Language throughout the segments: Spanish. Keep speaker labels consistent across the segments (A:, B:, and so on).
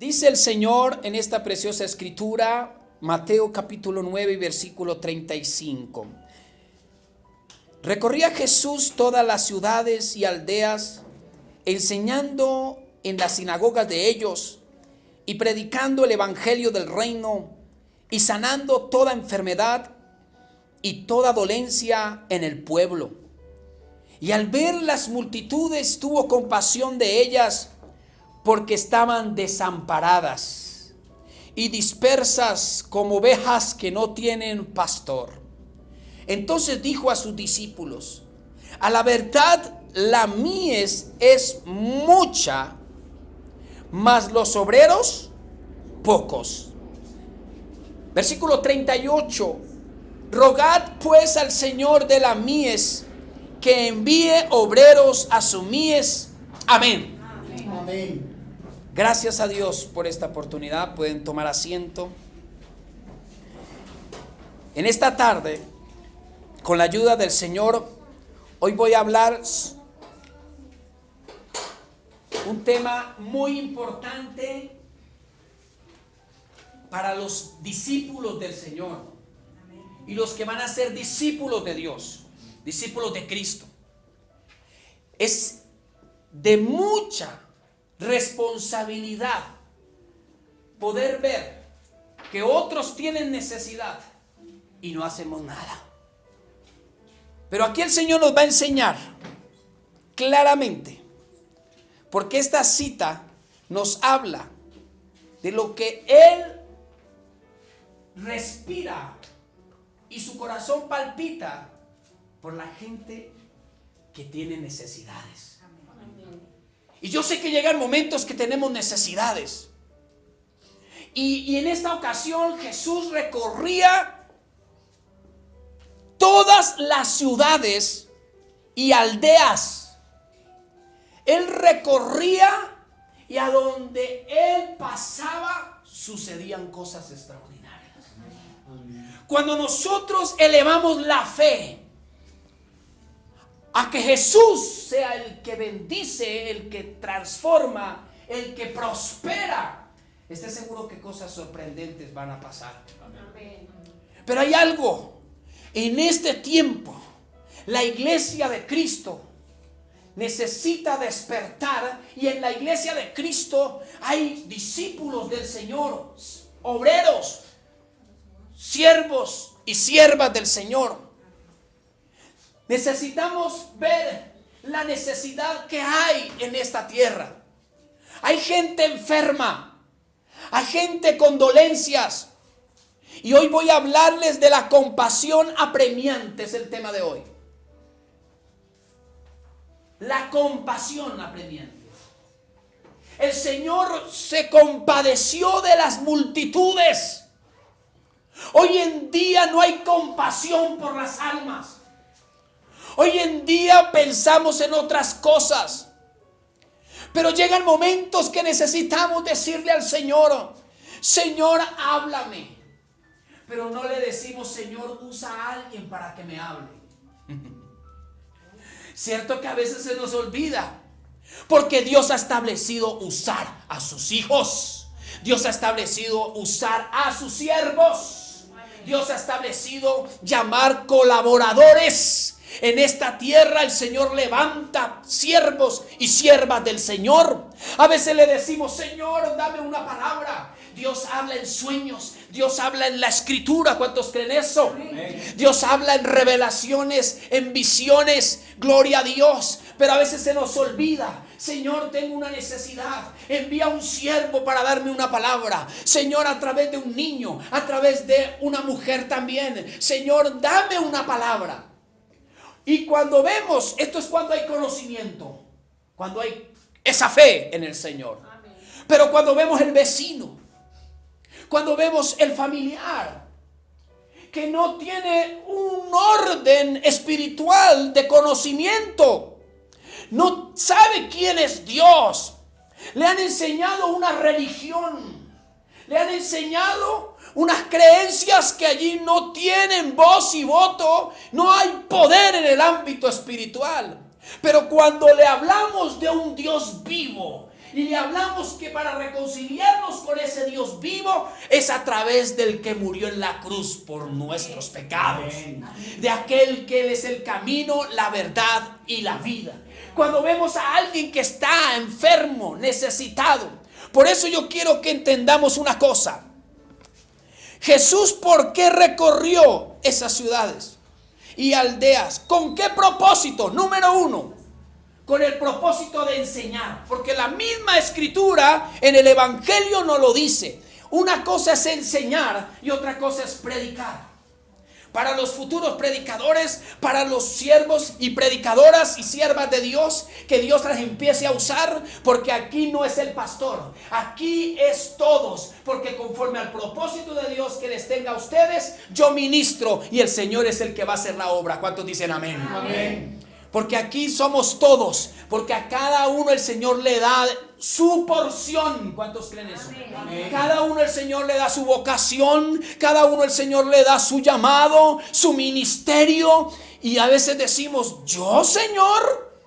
A: Dice el Señor en esta preciosa escritura, Mateo capítulo 9 y versículo 35. Recorría Jesús todas las ciudades y aldeas, enseñando en las sinagogas de ellos y predicando el evangelio del reino y sanando toda enfermedad y toda dolencia en el pueblo. Y al ver las multitudes tuvo compasión de ellas, porque estaban desamparadas y dispersas como ovejas que no tienen pastor. Entonces dijo a sus discípulos: a la verdad la mies es mucha, mas los obreros pocos. Versículo 38. Rogad pues al Señor de la mies que envíe obreros a su mies. Amén.
B: Amén.
A: Gracias a Dios por esta oportunidad. Pueden tomar asiento. En esta tarde, con la ayuda del Señor, hoy voy a hablar un tema muy importante para los discípulos del Señor y los que van a ser discípulos de Dios, discípulos de Cristo. Es de mucha responsabilidad poder ver que otros tienen necesidad y no hacemos nada. Pero aquí el Señor nos va a enseñar claramente, porque esta cita nos habla de lo que Él respira y su corazón palpita por la gente que tiene necesidades. Y yo sé que llegan momentos que tenemos necesidades. Y en esta ocasión Jesús recorría todas las ciudades y aldeas. Él recorría y a donde Él pasaba sucedían cosas extraordinarias. Cuando nosotros elevamos la fe a que Jesús sea el que bendice, el que transforma, el que prospera, esté seguro que cosas sorprendentes van a pasar. Amén. Pero hay algo. En este tiempo, la iglesia de Cristo necesita despertar, y en la iglesia de Cristo hay discípulos del Señor, obreros, siervos y siervas del Señor. Necesitamos ver la necesidad que hay en esta tierra. Hay gente enferma, hay gente con dolencias. Y hoy voy a hablarles de la compasión apremiante, es el tema de hoy. La compasión apremiante. El Señor se compadeció de las multitudes. Hoy en día no hay compasión por las almas. Hoy en día pensamos en otras cosas. Pero llegan momentos que necesitamos decirle al Señor: Señor, háblame. Pero no le decimos: Señor, usa a alguien para que me hable. Cierto que a veces se nos olvida, porque Dios ha establecido usar a sus hijos. Dios ha establecido usar a sus siervos. Dios ha establecido llamar colaboradores. En esta tierra el Señor levanta siervos y siervas del Señor. A veces le decimos: Señor, dame una palabra. Dios habla en sueños, Dios habla en la escritura. ¿Cuántos creen eso? Amén. Dios habla en revelaciones, en visiones. Gloria a Dios. Pero a veces se nos olvida: Señor, tengo una necesidad. Envía un siervo para darme una palabra. Señor, a través de un niño, a través de una mujer también. Señor, dame una palabra. Y cuando vemos, esto es cuando hay conocimiento, cuando hay esa fe en el Señor. Amén. Pero cuando vemos el vecino, cuando vemos el familiar que no tiene un orden espiritual de conocimiento, no sabe quién es Dios, le han enseñado una religión, le han enseñado unas creencias que allí no tienen voz y voto, no hay poder en el ámbito espiritual. Pero cuando le hablamos de un Dios vivo Y le hablamos que para reconciliarnos con ese Dios vivo es a través del que murió en la cruz por nuestros pecados. De aquel que Él es el camino, la verdad y la vida. Cuando vemos a alguien que está enfermo, necesitado. Por eso yo quiero que entendamos una cosa. Jesús, ¿por qué recorrió esas ciudades y aldeas? ¿Con qué propósito? Número uno, con el propósito de enseñar. Porque la misma escritura en el evangelio nos lo dice. Una cosa es enseñar y otra cosa es predicar. Para los futuros predicadores, para los siervos y predicadoras y siervas de Dios, que Dios las empiece a usar, porque aquí no es el pastor, aquí es todos, porque conforme al propósito de Dios que les tenga a ustedes, yo ministro y el Señor es el que va a hacer la obra. ¿Cuántos dicen amén? Amén. Porque aquí somos todos, porque a cada uno el Señor le da su porción. ¿Cuántos creen eso? Amén. Cada uno el Señor le da su vocación, cada uno el Señor le da su llamado, su ministerio. Y a veces decimos, yo Señor,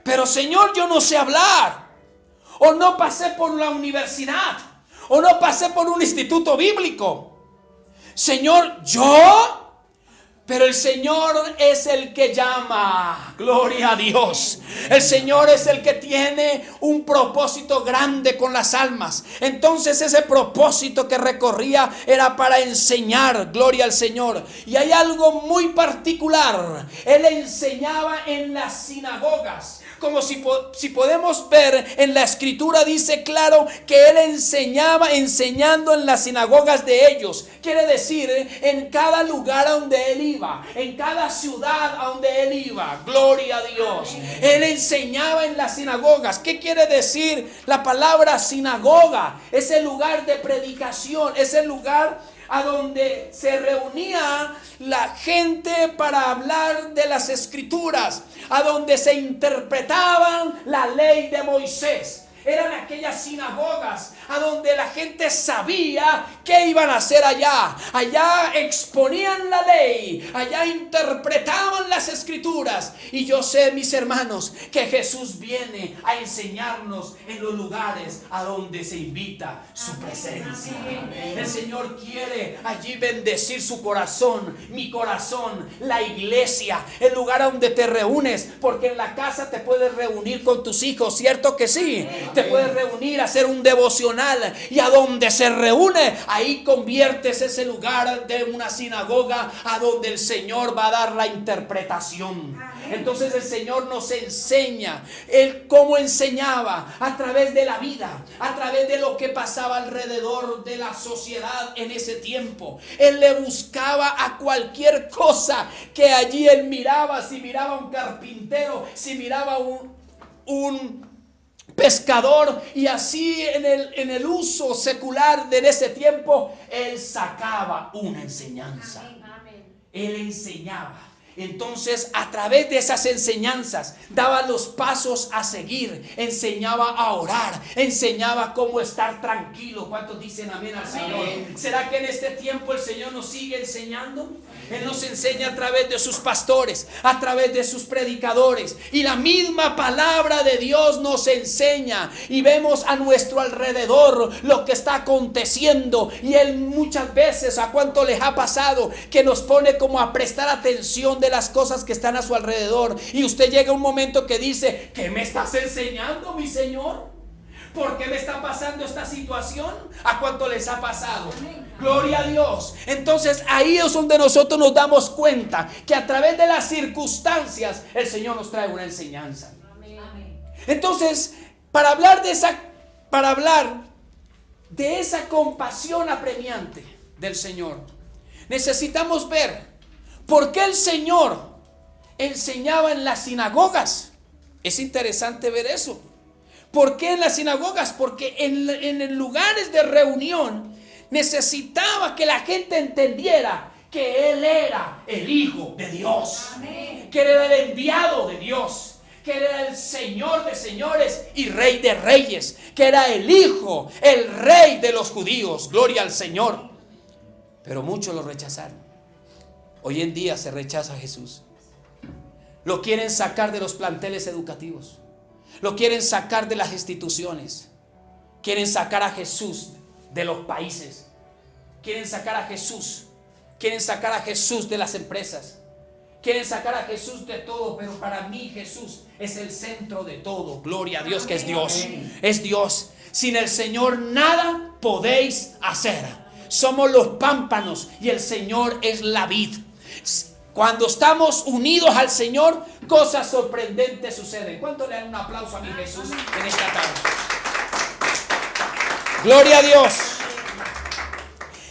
A: pero Señor, yo no sé hablar, o no pasé por la universidad, o no pasé por un instituto bíblico. Señor, yo... Pero el Señor es el que llama. Gloria a Dios. El Señor es el que tiene un propósito grande con las almas. Entonces ese propósito que recorría era para enseñar. Gloria al Señor. Y hay algo muy particular. Él enseñaba en las sinagogas. Como si podemos ver en la escritura, dice claro que Él enseñaba enseñando en las sinagogas de ellos. Quiere decir, en cada lugar a donde Él iba, en cada ciudad a donde Él iba. Gloria a Dios. Él enseñaba en las sinagogas. ¿Qué quiere decir la palabra sinagoga? Es el lugar de predicación, es el lugar a donde se reunía la gente para hablar de las escrituras, a donde se interpretaban la ley de Moisés. Eran aquellas sinagogas a donde la gente sabía qué iban a hacer allá. Allá exponían la ley, allá interpretaban las escrituras. Y yo sé, mis hermanos, que Jesús viene a enseñarnos en los lugares a donde se invita su presencia. El Señor quiere allí bendecir su corazón, mi corazón, la iglesia, el lugar a donde te reúnes. Porque en la casa te puedes reunir con tus hijos, ¿cierto que sí? Te puedes reunir, hacer un devocional, y a donde se reúne, ahí conviertes ese lugar de una sinagoga a donde el Señor va a dar la interpretación. Entonces el Señor nos enseña, Él cómo enseñaba, a través de la vida, a través de lo que pasaba alrededor de la sociedad en ese tiempo. Él le buscaba a cualquier cosa que allí él miraba. Si miraba un carpintero, si miraba un pescador, y así en el uso secular de ese tiempo, él sacaba una enseñanza. Él enseñaba. Entonces, a través de esas enseñanzas, daba los pasos a seguir, enseñaba a orar, enseñaba cómo estar tranquilo. ¿Cuántos dicen amén al Señor? ¿Será que en este tiempo el Señor nos sigue enseñando? Él nos enseña a través de sus pastores, a través de sus predicadores, y la misma palabra de Dios nos enseña, y vemos a nuestro alrededor lo que está aconteciendo. Y Él muchas veces, ¿a cuánto les ha pasado que nos pone como a prestar atención de las cosas que están a su alrededor? Y usted llega a un momento que dice, ¿qué me estás enseñando, mi Señor? ¿Por qué me está pasando esta situación? ¿A cuánto les ha pasado? Gloria a Dios. Entonces ahí es donde nosotros nos damos cuenta que a través de las circunstancias el Señor nos trae una enseñanza. Entonces, para hablar de esa compasión apremiante del Señor, necesitamos ver por qué el Señor enseñaba en las sinagogas. Es interesante ver eso. ¿Por qué en las sinagogas? Porque en lugares de reunión necesitaba que la gente entendiera que Él era el Hijo de Dios. Amén. Que Él era el enviado de Dios. Que Él era el Señor de señores y Rey de reyes. Que era el Hijo, el Rey de los judíos. Gloria al Señor. Pero muchos lo rechazaron. Hoy en día se rechaza a Jesús. Lo quieren sacar de los planteles educativos. Lo quieren sacar de las instituciones. Quieren sacar a Jesús de los países. Quieren sacar a Jesús. Quieren sacar a Jesús de las empresas. Quieren sacar a Jesús de todo, pero para mí Jesús es el centro de todo. Gloria a Dios que es Dios. Es Dios. Sin el Señor nada podéis hacer. Somos los pámpanos y el Señor es la vid. Cuando estamos unidos al Señor, cosas sorprendentes suceden. ¿Cuánto le dan un aplauso a mi Jesús en esta tarde? Gloria a Dios.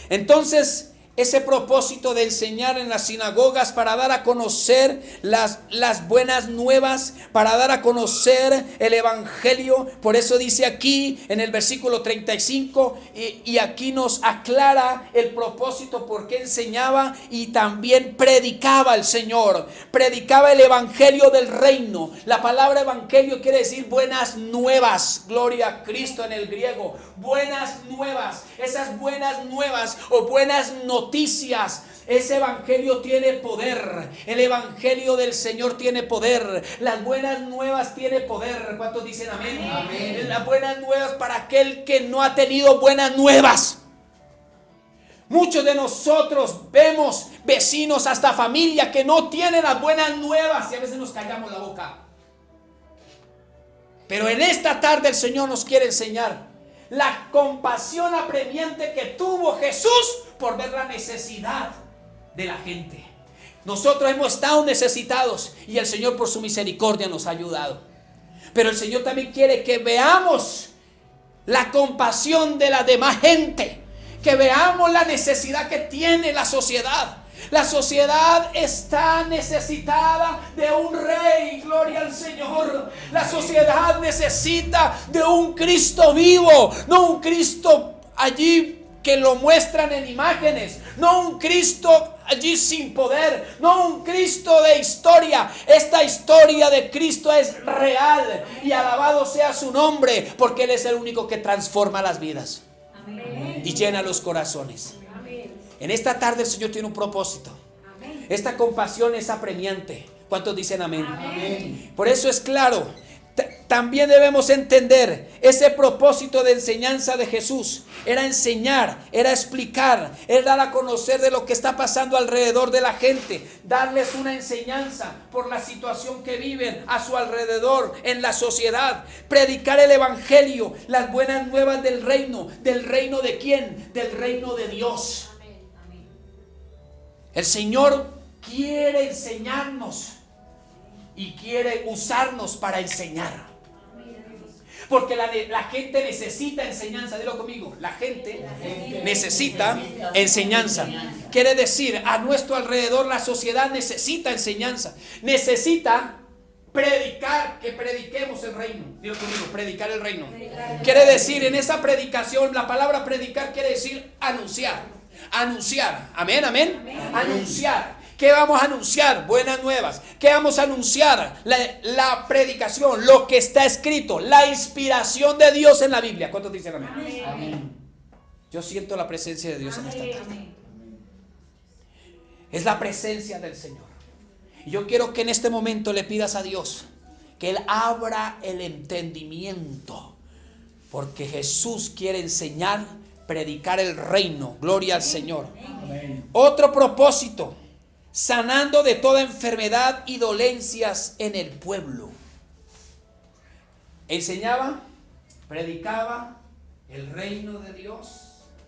A: Entonces, ese propósito de enseñar en las sinagogas para dar a conocer las buenas nuevas, para dar a conocer el evangelio. Por eso dice aquí en el versículo 35 y aquí nos aclara el propósito por qué enseñaba y también predicaba el Señor. Predicaba el evangelio del reino. La palabra evangelio quiere decir buenas nuevas. Gloria a Cristo en el griego. Buenas nuevas. Esas buenas nuevas o buenas noticias. Ese evangelio tiene poder. El evangelio del Señor tiene poder. Las buenas nuevas tiene poder. ¿Cuántos dicen amén? Amén. Las buenas nuevas para aquel que no ha tenido buenas nuevas. Muchos de nosotros vemos vecinos, hasta familia, que no tienen las buenas nuevas y a veces nos callamos la boca. Pero en esta tarde el Señor nos quiere enseñar la compasión apremiante que tuvo Jesús por ver la necesidad de la gente. Nosotros hemos estado necesitados y el Señor por su misericordia nos ha ayudado. Pero el Señor también quiere que veamos la compasión de la demás gente, que veamos la necesidad que tiene la sociedad. La sociedad está necesitada de un rey, gloria al Señor. La sociedad necesita de un Cristo vivo, no un Cristo allí que lo muestran en imágenes, no un Cristo allí sin poder, no un Cristo de historia. Esta historia de Cristo es real y alabado sea su nombre, porque Él es el único que transforma las vidas. Amén. Y llena los corazones. En esta tarde el Señor tiene un propósito. Amén. Esta compasión es apremiante. ¿Cuántos dicen amén? Amén. Por eso es claro, también debemos entender ese propósito de enseñanza de Jesús. Era enseñar, era explicar, era dar a conocer de lo que está pasando alrededor de la gente. Darles una enseñanza por la situación que viven a su alrededor en la sociedad. Predicar el evangelio, las buenas nuevas del reino. ¿Del reino de quién? Del reino de Dios. El Señor quiere enseñarnos y quiere usarnos para enseñar. Porque la gente necesita enseñanza. Dilo conmigo. La gente necesita enseñanza. Quiere decir, a nuestro alrededor la sociedad necesita enseñanza. Necesita predicar, que prediquemos el reino. Dilo conmigo, predicar el reino. Quiere decir, en esa predicación, la palabra predicar quiere decir anunciar. Anunciar, amén, amén, amén. Anunciar. ¿Qué vamos a anunciar? Buenas nuevas. ¿Qué vamos a anunciar? La predicación, lo que está escrito, la inspiración de Dios en la Biblia. ¿Cuántos dicen amén? Amén. Amén. Yo siento la presencia de Dios amén. En esta tarde. Amén. Es la presencia del Señor. Y yo quiero que en este momento le pidas a Dios que Él abra el entendimiento, porque Jesús quiere enseñar, predicar el reino. Gloria al Señor. Amén. Otro propósito: sanando de toda enfermedad y dolencias en el pueblo. Enseñaba, predicaba el reino de Dios.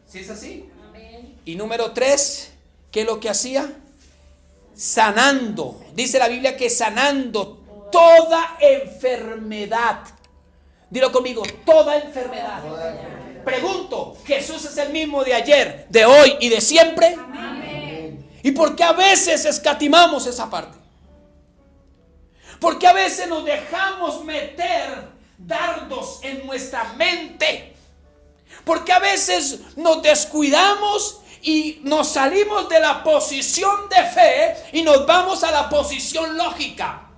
A: ¿Sí es así? Amén. Y número 3, ¿qué es lo que hacía? Sanando. Dice la Biblia que sanando toda enfermedad. Dilo conmigo, toda enfermedad. Pregunto, ¿Jesús es el mismo de ayer, de hoy y de siempre? Amén. ¿Y por qué a veces escatimamos esa parte? ¿Por qué a veces nos dejamos meter dardos en nuestra mente? ¿Por qué a veces nos descuidamos y nos salimos de la posición de fe y nos vamos a la posición lógica?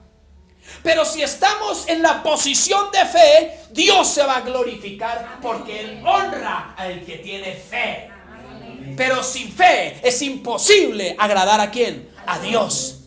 A: Pero si estamos en la posición de fe, Dios se va a glorificar, porque Él honra al que tiene fe. Pero sin fe es imposible agradar ¿a quién? A Dios.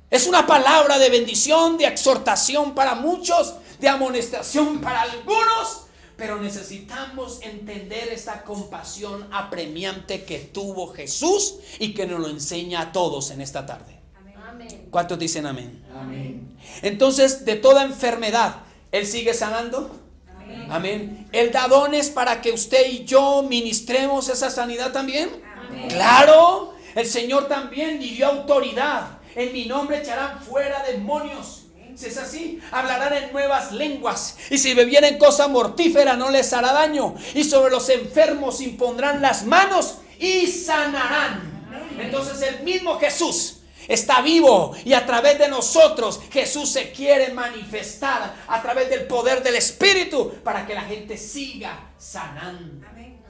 A: Es una palabra de bendición, de exhortación para muchos, de amonestación para algunos, pero necesitamos entender esta compasión apremiante que tuvo Jesús y que nos lo enseña a todos en esta tarde.
B: Amén.
A: ¿Cuántos dicen amén?
B: Amén.
A: Entonces, de toda enfermedad, Él sigue sanando.
B: Amén.
A: Amén. Él da dones para que usted y yo ministremos esa sanidad también.
B: Amén.
A: Claro, el Señor también dio autoridad. En mi nombre echarán fuera demonios. Si es así, hablarán en nuevas lenguas. Y si bebieren cosa mortífera no les hará daño. Y sobre los enfermos impondrán las manos y sanarán. Entonces el mismo Jesús está vivo y a través de nosotros Jesús se quiere manifestar a través del poder del Espíritu para que la gente siga sanando.
B: Amén.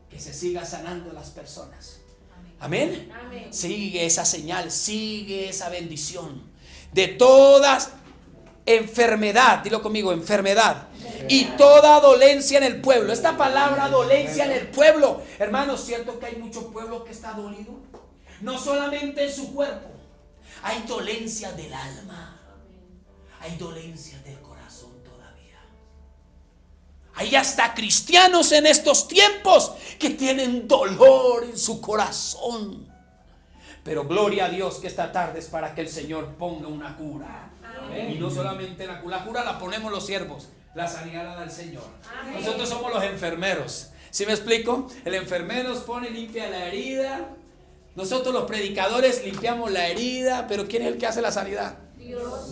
A: Que se siga sanando las personas. Amén.
B: Amén.
A: Sigue esa señal, sigue esa bendición de todas enfermedad, dilo conmigo, enfermedad y toda dolencia en el pueblo. Esta palabra dolencia en el pueblo, hermanos, ¿cierto que hay mucho pueblo que está dolido? No solamente en su cuerpo, hay dolencia del alma, hay dolencia del corazón todavía. Hay hasta cristianos en estos tiempos que tienen dolor en su corazón. Pero gloria a Dios que esta tarde es para que el Señor ponga una cura. Amén. Y no solamente la cura la ponemos los siervos, la sanidad la da el Señor. Amén. Nosotros somos los enfermeros. ¿Sí me explico? El enfermero nos pone, limpia la herida. Nosotros los predicadores limpiamos la herida, pero ¿quién es el que hace la sanidad?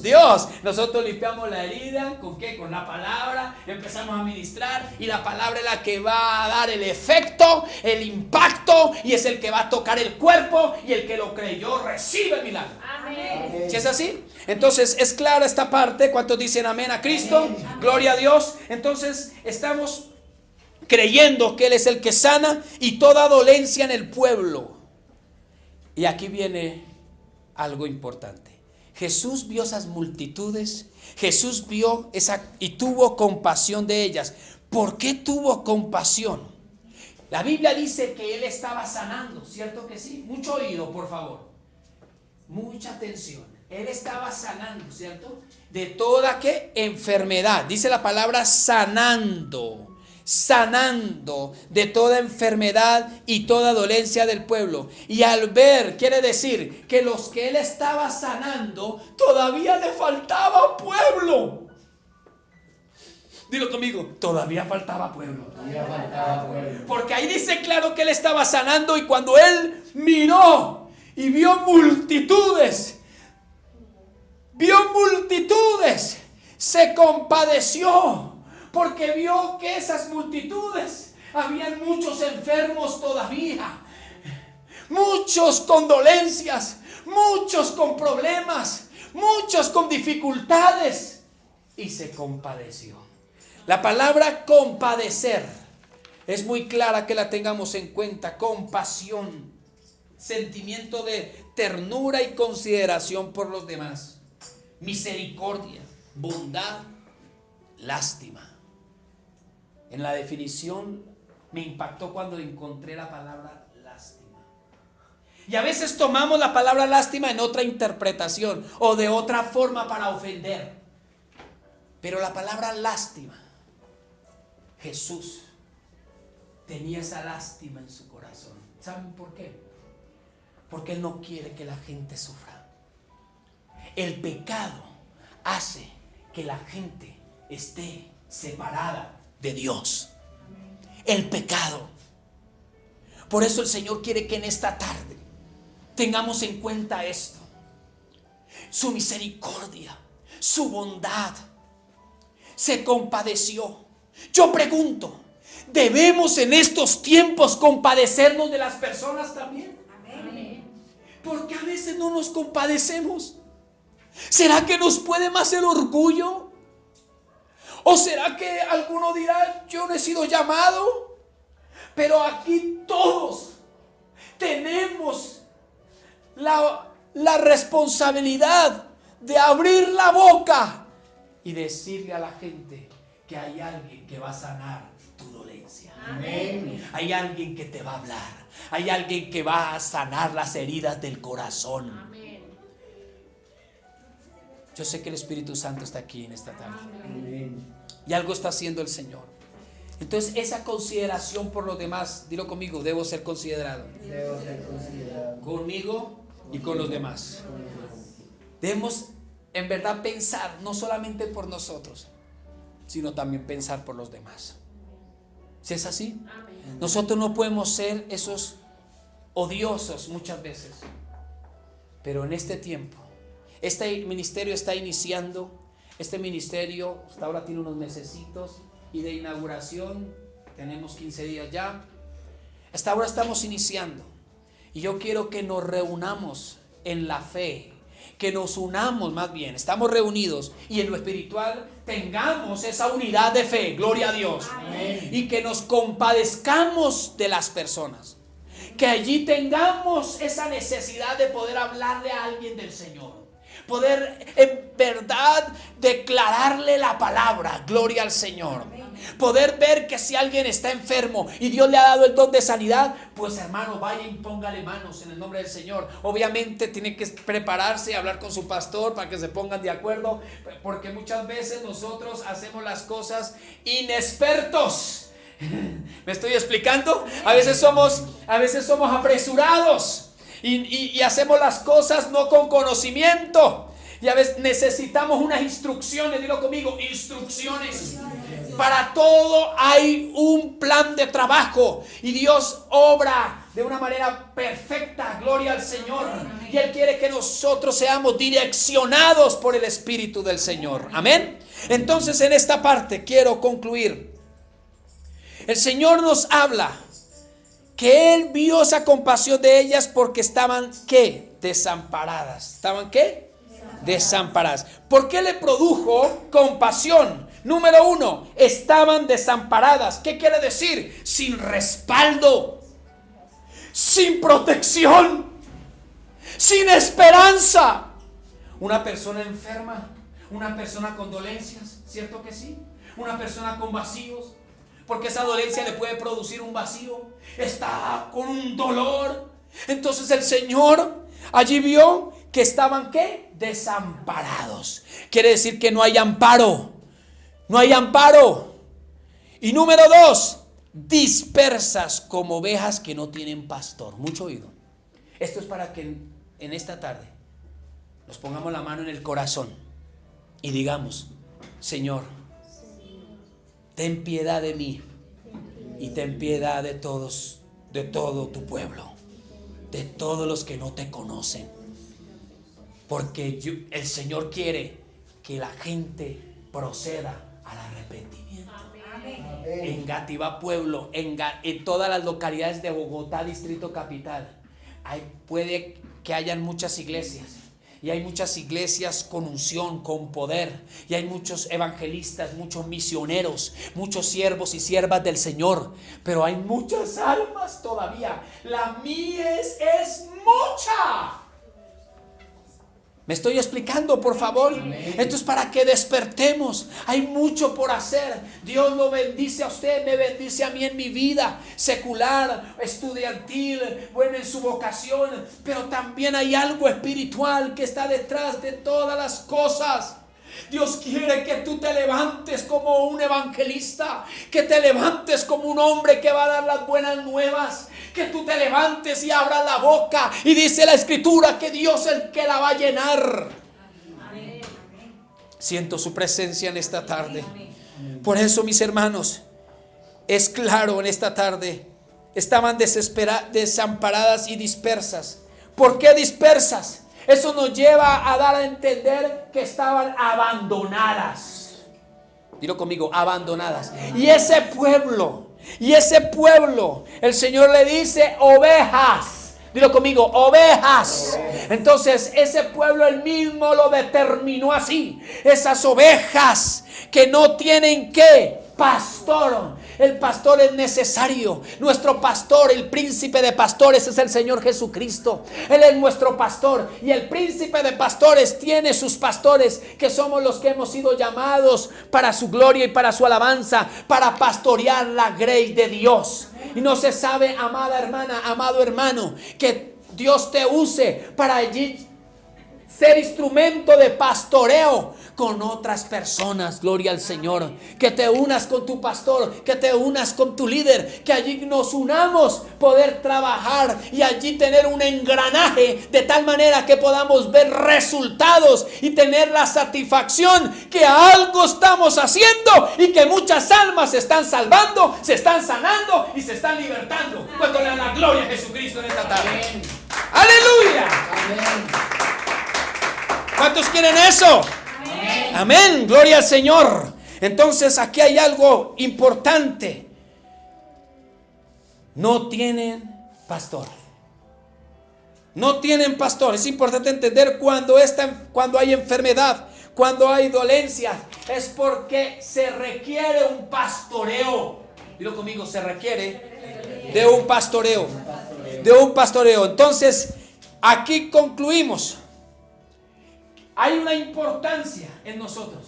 A: Dios. Nosotros limpiamos la herida, ¿con qué? Con la palabra. Empezamos a ministrar y la palabra es la que va a dar el efecto, el impacto, y es el que va a tocar el cuerpo, y el que lo creyó recibe el milagro.
B: Amén.
A: ¿Sí es así? Entonces es clara esta parte. ¿Cuántos dicen amén a Cristo? Amén. Gloria a Dios. Entonces estamos creyendo que Él es el que sana y toda dolencia en el pueblo. Y aquí viene algo importante. Jesús vio esas multitudes, Jesús vio y tuvo compasión de ellas. ¿Por qué tuvo compasión? La Biblia dice que Él estaba sanando, ¿cierto que sí? Mucho oído, por favor. Mucha atención. Él estaba sanando, ¿cierto? De toda ¿qué? Enfermedad. Dice la palabra sanando. Sanando de toda enfermedad y toda dolencia del pueblo. Y al ver, quiere decir que los que Él estaba sanando, todavía le faltaba pueblo. Dilo conmigo, todavía faltaba pueblo.
B: Todavía faltaba pueblo.
A: Porque ahí dice claro que Él estaba sanando, y cuando Él miró y vio multitudes, se compadeció. Porque vio que esas multitudes, habían muchos enfermos todavía, muchos con dolencias, muchos con problemas, muchos con dificultades, y se compadeció. La palabra compadecer es muy clara, que la tengamos en cuenta. Compasión, sentimiento de ternura y consideración por los demás, misericordia, bondad, lástima. En la definición me impactó cuando encontré la palabra lástima. Y a veces tomamos la palabra lástima en otra interpretación o de otra forma para ofender. Pero la palabra lástima, Jesús tenía esa lástima en su corazón. ¿Saben por qué? Porque Él no quiere que la gente sufra. El pecado hace que la gente esté separada de Dios. El pecado. Por eso el Señor quiere que en esta tarde tengamos en cuenta esto: su misericordia, su bondad. Se compadeció. Yo pregunto, ¿debemos en estos tiempos compadecernos de las personas también?
B: Amén.
A: Porque a veces no nos compadecemos. ¿Será que nos puede más el orgullo? ¿O será que alguno dirá, yo no he sido llamado? Pero aquí todos tenemos la responsabilidad de abrir la boca y decirle a la gente que hay alguien que va a sanar tu dolencia.
B: Amén.
A: Hay alguien que te va a hablar. Hay alguien que va a sanar las heridas del corazón.
B: Amén.
A: Yo sé que el Espíritu Santo está aquí en esta tarde.
B: Amén.
A: Y algo está haciendo el Señor. Entonces esa consideración por los demás, dilo conmigo, debo ser considerado.
B: Debo ser considerado.
A: Conmigo y con los demás. Debemos en verdad pensar no solamente por nosotros, sino también pensar por los demás. ¿Si es así? Nosotros no podemos ser esos odiosos muchas veces. Pero en este tiempo, este ministerio está iniciando. Este ministerio hasta ahora tiene unos mesecitos y de inauguración tenemos 15 días ya. Hasta ahora estamos iniciando. Y yo quiero que nos reunamos en la fe, que nos unamos más bien, estamos reunidos y en lo espiritual tengamos esa unidad de fe, gloria a Dios.
B: Amén.
A: Y que nos compadezcamos de las personas, que allí tengamos esa necesidad de poder hablarle a alguien del Señor, poder en verdad declararle la palabra, gloria al Señor. Poder ver que si alguien está enfermo y Dios le ha dado el don de sanidad, pues hermano, vaya y póngale manos en el nombre del Señor. Obviamente tiene que prepararse y hablar con su pastor para que se pongan de acuerdo, porque muchas veces nosotros hacemos las cosas inexpertos. ¿Me estoy explicando? A veces somos apresurados y hacemos las cosas no con conocimiento. Y a veces necesitamos unas instrucciones, dilo conmigo, instrucciones. Para todo hay un plan de trabajo y Dios obra de una manera perfecta, gloria al Señor. Y Él quiere que nosotros seamos direccionados por el Espíritu del Señor. Amén. Entonces en esta parte quiero concluir. El Señor nos habla que Él vio esa compasión de ellas porque estaban, ¿qué? Desamparadas. ¿Estaban qué? Desamparadas. ¿Por qué le produjo compasión? Número 1, estaban desamparadas. ¿Qué quiere decir? Sin respaldo, sin protección, sin esperanza. Una persona enferma, una persona con dolencias, ¿cierto que sí? Una persona con vacíos, porque esa dolencia le puede producir un vacío. Está con un dolor. Entonces el Señor allí vio que estaban, ¿qué? Desamparados. Quiere decir que no hay amparo. No hay amparo. Y número 2, dispersas como ovejas que no tienen pastor. Mucho oído. Esto es para que en esta tarde nos pongamos la mano en el corazón y digamos: Señor, ten piedad de mí y ten piedad de todos, de todo tu pueblo, de todos los que no te conocen. Porque el Señor quiere que la gente proceda al arrepentimiento.
B: Amén.
A: En Gativá Pueblo, en todas las localidades de Bogotá, Distrito Capital, puede que hayan muchas iglesias. Y hay muchas iglesias con unción, con poder. Y hay muchos evangelistas, muchos misioneros, muchos siervos y siervas del Señor. Pero hay muchas almas todavía. La mies es mucha. ¿Me estoy explicando, por favor? Esto es para que despertemos. Hay mucho por hacer. Dios lo bendice a usted, me bendice a mí en mi vida secular, estudiantil, bueno, en su vocación. Pero también hay algo espiritual que está detrás de todas las cosas. Dios quiere que tú te levantes como un evangelista, que te levantes como un hombre que va a dar las buenas nuevas, que tú te levantes y abras la boca, y dice la Escritura que Dios es el que la va a llenar. Amén. Siento su presencia en esta tarde. Por eso, mis hermanos, es claro en esta tarde, estaban desamparadas y dispersas. ¿Por qué dispersas? Eso nos lleva a dar a entender que estaban abandonadas. Dilo conmigo, abandonadas. Y ese pueblo, el Señor le dice ovejas. Dilo conmigo, ovejas. Entonces ese pueblo él mismo lo determinó así. Esas ovejas que no tienen ¿qué? Pastor. El pastor es necesario. Nuestro pastor, el príncipe de pastores es el Señor Jesucristo. Él es nuestro pastor. Y el príncipe de pastores tiene sus pastores, que somos los que hemos sido llamados para su gloria y para su alabanza, para pastorear la grey de Dios. Y no se sabe, amada hermana, amado hermano, que Dios te use para allí ser instrumento de pastoreo con otras personas, gloria al Señor. Que te unas con tu pastor, que te unas con tu líder, que allí nos unamos, poder trabajar y allí tener un engranaje de tal manera que podamos ver resultados y tener la satisfacción que algo estamos haciendo y que muchas almas se están salvando, se están sanando y se están libertando. Cuando le dan la gloria a Jesucristo en esta tarde.
B: Amén.
A: ¡Aleluya!
B: Amén.
A: ¿Cuántos quieren eso?
B: Amén.
A: Amén, gloria al Señor. Entonces aquí hay algo importante. No tienen pastor. No tienen pastor. Es importante entender cuando hay enfermedad, cuando hay dolencia, es porque se requiere un pastoreo. Dilo conmigo, se requiere de un pastoreo. De un pastoreo. Entonces, aquí concluimos. Hay una importancia en nosotros,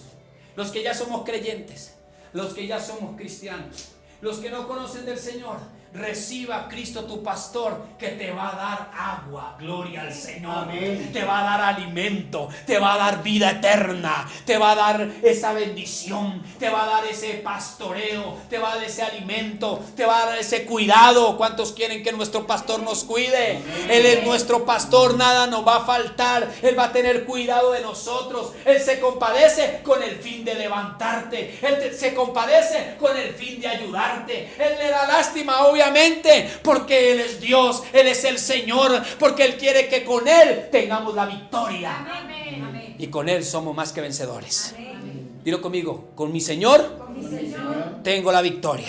A: los que ya somos creyentes, los que ya somos cristianos, los que no conocen del Señor. Reciba a Cristo tu pastor, que te va a dar agua, gloria al Señor.
B: Amén.
A: Te va a dar alimento, te va a dar vida eterna, te va a dar esa bendición, te va a dar ese pastoreo, te va a dar ese alimento, te va a dar ese cuidado. ¿Cuántos quieren que nuestro pastor nos cuide? Amén. Él es nuestro pastor, nada nos va a faltar. Él va a tener cuidado de nosotros. Él se compadece con el fin de levantarte. Él se compadece con el fin de ayudarte. Él le da lástima, obviamente, porque Él es Dios, Él es el Señor, porque Él quiere que con Él tengamos la victoria. Amén. Y con Él somos más que vencedores. Amén. Dilo conmigo, con mi Señor, tengo la victoria.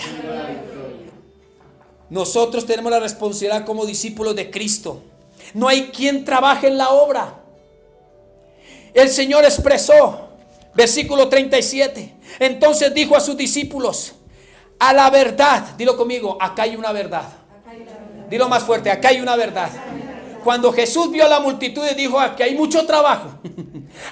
A: Nosotros tenemos la responsabilidad como discípulos de Cristo. No hay quien trabaje en la obra. El Señor expresó, versículo 37, entonces dijo a sus discípulos: a la verdad, dilo conmigo, acá hay una verdad. Dilo más fuerte, acá hay una verdad. Cuando Jesús vio a la multitud y dijo: aquí hay mucho trabajo,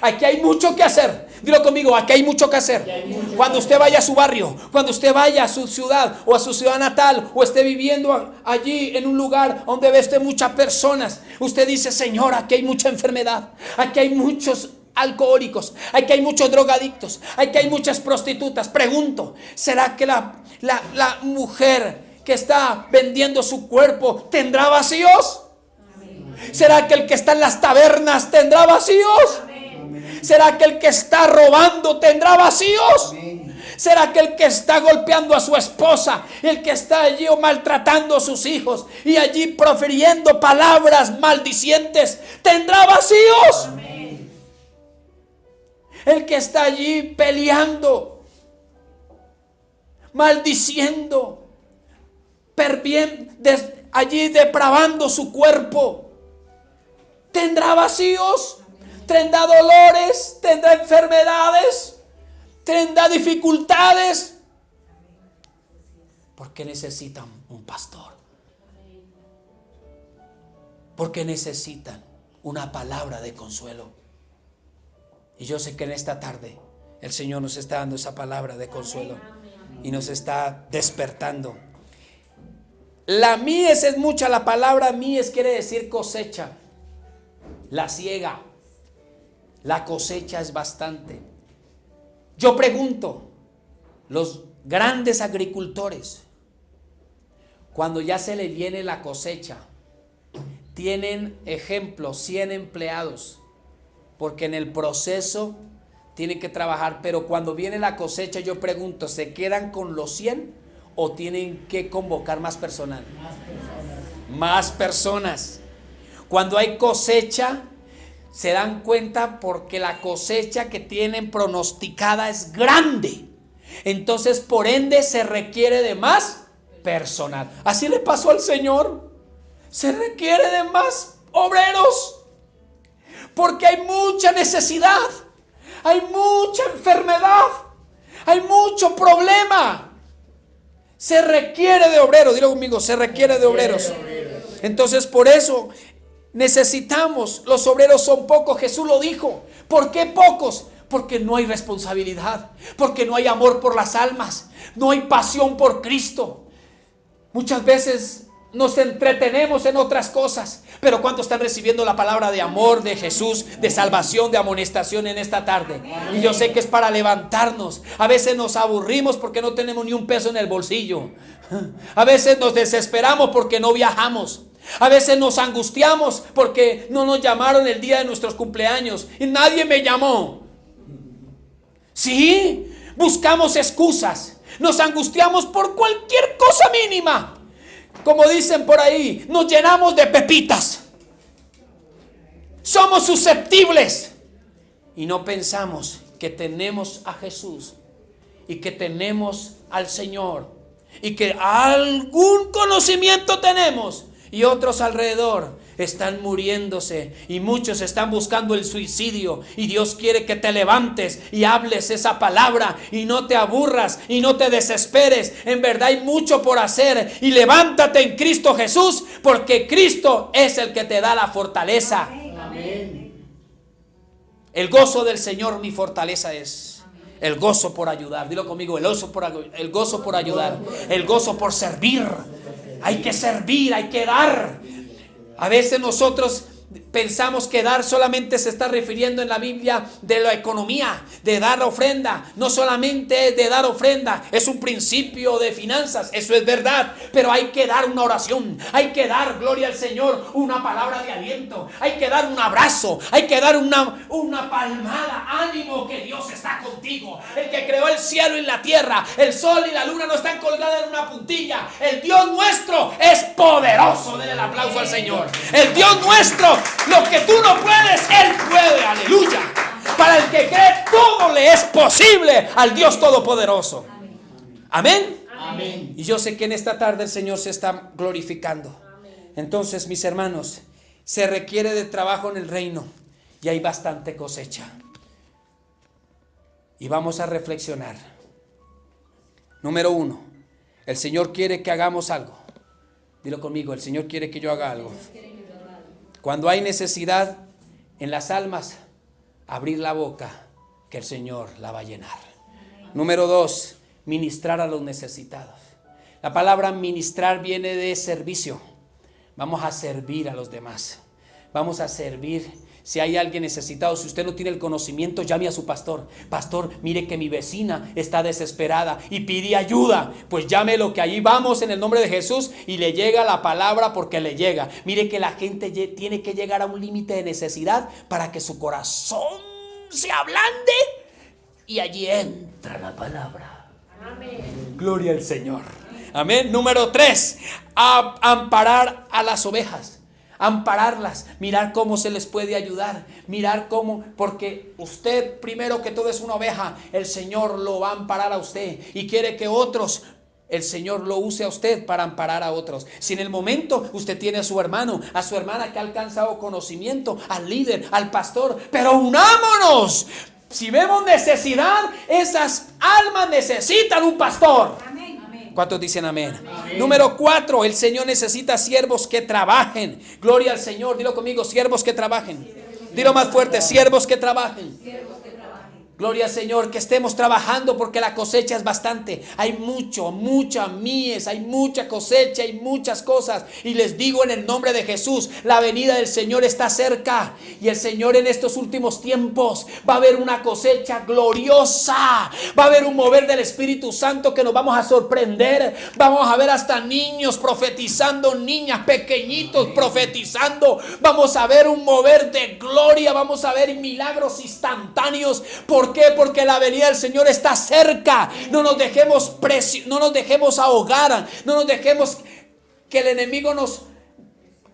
A: aquí hay mucho que hacer. Dilo conmigo, aquí hay mucho que hacer. Cuando usted vaya a su barrio, cuando usted vaya a su ciudad o a su ciudad natal, o esté viviendo allí en un lugar donde ve usted muchas personas, usted dice: Señor, aquí hay mucha enfermedad, aquí hay muchos alcohólicos, aquí hay muchos drogadictos, aquí hay muchas prostitutas. Pregunto, ¿será que la mujer que está vendiendo su cuerpo tendrá vacíos? ¿Será que el que está en las tabernas tendrá vacíos? ¿Será que el que está robando tendrá vacíos? ¿Será que el que está golpeando a su esposa, el que está allí o maltratando a sus hijos y allí profiriendo palabras maldicientes, tendrá vacíos? El que está allí peleando, maldiciendo, allí depravando su cuerpo, ¿tendrá vacíos? ¿Tendrá dolores? ¿Tendrá enfermedades? ¿Tendrá dificultades? Porque necesitan un pastor. Porque necesitan una palabra de consuelo. Y yo sé que en esta tarde el Señor nos está dando esa palabra de consuelo y nos está despertando. La mies es mucha, la palabra mies quiere decir cosecha. La siega, la cosecha es bastante. Yo pregunto, los grandes agricultores, cuando ya se le viene la cosecha, tienen, ejemplo, 100 empleados, porque en el proceso tienen que trabajar, pero cuando viene la cosecha, yo pregunto, ¿se quedan con los 100 o tienen que convocar más personal? Más personas. Cuando hay cosecha, se dan cuenta porque la cosecha que tienen pronosticada es grande. Entonces, por ende, se requiere de más personal. Así le pasó al Señor. Se requiere de más obreros. Porque hay mucha necesidad, hay mucha enfermedad, hay mucho problema. Se requiere de obreros, dilo conmigo, se requiere de obreros. Entonces por eso necesitamos, los obreros son pocos, Jesús lo dijo. ¿Por qué pocos? Porque no hay responsabilidad, porque no hay amor por las almas, no hay pasión por Cristo. Muchas veces nos entretenemos en otras cosas. Pero ¿cuántos están recibiendo la palabra de amor de Jesús, de salvación, de amonestación en esta tarde? Y yo sé que es para levantarnos. A veces nos aburrimos porque no tenemos ni un peso en el bolsillo. A veces nos desesperamos porque no viajamos. A veces nos angustiamos porque no nos llamaron el día de nuestros cumpleaños y nadie me llamó. Sí, buscamos excusas. Nos angustiamos por cualquier cosa mínima. Como dicen por ahí, nos llenamos de pepitas. Somos susceptibles. Y no pensamos que tenemos a Jesús. Y que tenemos al Señor. Y que algún conocimiento tenemos. Y otros alrededor están muriéndose. Y muchos están buscando el suicidio. Y Dios quiere que te levantes y hables esa palabra. Y no te aburras y no te desesperes. En verdad hay mucho por hacer. Y levántate en Cristo Jesús. Porque Cristo es el que te da la fortaleza.
B: Amén.
A: El gozo del Señor mi fortaleza es. El gozo por ayudar. Dilo conmigo, el gozo por ayudar. El gozo por servir. Hay que servir, hay que dar. A veces nosotros pensamos que dar solamente se está refiriendo en la Biblia de la economía, de dar ofrenda. No solamente de dar ofrenda, es un principio de finanzas, eso es verdad. Pero hay que dar una oración, hay que dar, gloria al Señor, una palabra de aliento. Hay que dar un abrazo, hay que dar una palmada. Ánimo que Dios está contigo. El que creó el cielo y la tierra, el sol y la luna no están colgadas en una puntilla. El Dios nuestro es poderoso. Denle el aplauso al Señor. El Dios nuestro, lo que tú no puedes, Él puede, aleluya. Para el que cree, todo le es posible al Dios Todopoderoso. Amén.
B: Amén.
A: Y yo sé que en esta tarde el Señor se está glorificando. Entonces, mis hermanos, se requiere de trabajo en el reino y hay bastante cosecha. Y vamos a reflexionar. Número 1, el Señor quiere que hagamos algo. Dilo conmigo, el Señor quiere que yo haga algo. Cuando hay necesidad en las almas, abrir la boca, que el Señor la va a llenar. Número 2, ministrar a los necesitados. La palabra ministrar viene de servicio. Vamos a servir a los demás. Vamos a servir. Si hay alguien necesitado, si usted no tiene el conocimiento, llame a su pastor. Pastor, mire que mi vecina está desesperada y pide ayuda. Pues llámelo, que allí vamos en el nombre de Jesús y le llega la palabra porque le llega. Mire que la gente tiene que llegar a un límite de necesidad para que su corazón se ablande y allí entra la palabra. Amén. Gloria al Señor. Amén. Número 3, amparar a las ovejas. Ampararlas, mirar cómo se les puede ayudar, mirar cómo, porque usted primero que todo es una oveja, el Señor lo va a amparar a usted y quiere que otros, el Señor lo use a usted para amparar a otros. Si en el momento usted tiene a su hermano, a su hermana que ha alcanzado conocimiento, al líder, al pastor, pero unámonos. Si vemos necesidad, esas almas necesitan un pastor. ¿Cuántos dicen amén? Amén. Número 4, el Señor necesita siervos que trabajen. Gloria al Señor, dilo conmigo, siervos que trabajen. Dilo más fuerte, siervos que trabajen. Gloria al Señor, que estemos trabajando porque la cosecha es bastante. Hay mucha mies, hay mucha cosecha, hay muchas cosas. Y les digo en el nombre de Jesús, la venida del Señor está cerca. Y el Señor en estos últimos tiempos va a haber una cosecha gloriosa. Va a haber un mover del Espíritu Santo que nos vamos a sorprender. Vamos a ver hasta niños profetizando, niñas pequeñitos profetizando. Vamos a ver un mover de gloria, vamos a ver milagros instantáneos. ¿Por qué? Porque la venida del Señor está cerca. No nos dejemos ahogar. No nos dejemos que el enemigo nos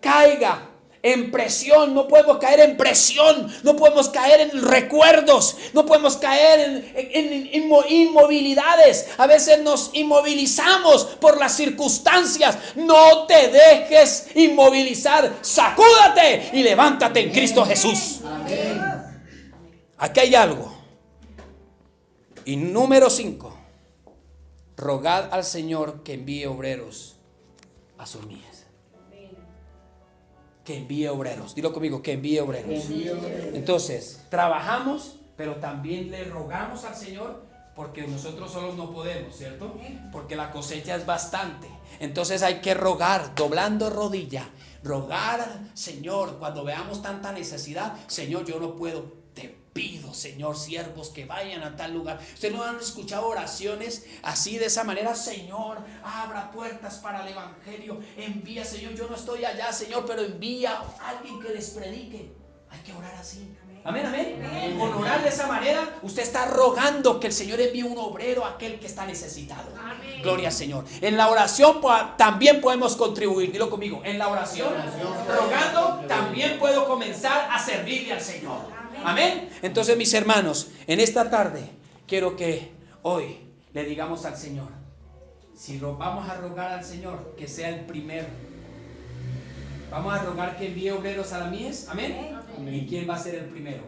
A: caiga en presión. No podemos caer en presión. No podemos caer en recuerdos. No podemos caer en inmovilidades. A veces nos inmovilizamos por las circunstancias. No te dejes inmovilizar. Sacúdate y levántate en Cristo Jesús. Amén. Aquí hay algo. Y número 5, rogad al Señor que envíe obreros a sus mies. Que envíe obreros. Dilo conmigo, que envíe obreros. Entonces, trabajamos, pero también le rogamos al Señor porque nosotros solos no podemos, ¿cierto? Porque la cosecha es bastante. Entonces hay que rogar, doblando rodilla, rogar al Señor cuando veamos tanta necesidad. Señor, yo no puedo. Te pido, Señor, siervos que vayan a tal lugar. ¿Ustedes no han escuchado oraciones así de esa manera? Señor, abra puertas para el evangelio. Envía, Señor, yo no estoy allá, Señor, pero envía a alguien que les predique. Hay que orar así. Amén, amén. Con orar de esa manera, usted está rogando que el Señor envíe un obrero a aquel que está necesitado. Amén. Gloria al Señor. En la oración también podemos contribuir. Dilo conmigo. En la oración, rogando, también puedo comenzar a servirle al Señor. Amén. Entonces, mis hermanos, en esta tarde quiero que hoy le digamos al Señor, si vamos a rogar al Señor, que sea el primero. Vamos a rogar que envíe obreros a la mies. Amén. Amén. ¿Y quién va a ser el primero?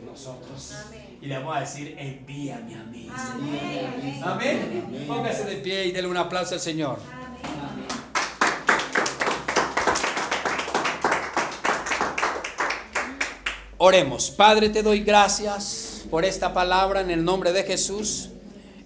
A: Nosotros. Amén. Y le vamos a decir, envíame a mí. Amén. Amén. Amén. Póngase de pie y denle un aplauso al Señor. Amén. Oremos. Padre, te doy gracias por esta palabra en el nombre de Jesús.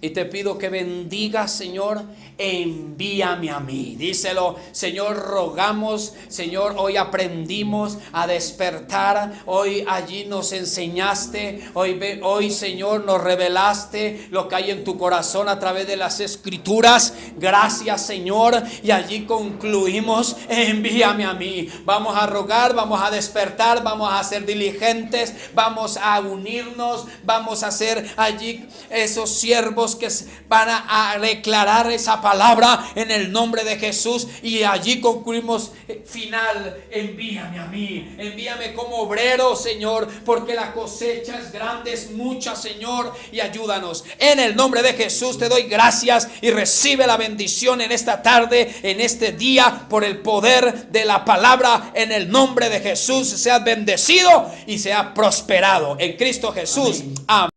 A: Y te pido que bendigas, Señor, envíame a mí. Díselo, Señor, rogamos, Señor, hoy aprendimos a despertar. Hoy allí nos enseñaste. Hoy, Señor, nos revelaste lo que hay en tu corazón a través de las Escrituras. Gracias, Señor. Y allí concluimos, envíame a mí. Vamos a rogar, vamos a despertar, vamos a ser diligentes, vamos a unirnos, vamos a ser allí esos siervos que van a declarar esa palabra en el nombre de Jesús. Y allí concluimos final, envíame a mí, envíame como obrero, Señor, porque la cosecha es grande, es mucha, Señor, y ayúdanos. En el nombre de Jesús te doy gracias y recibe la bendición en esta tarde, en este día, por el poder de la palabra. En el nombre de Jesús seas bendecido y sea prosperado en Cristo Jesús. Amén.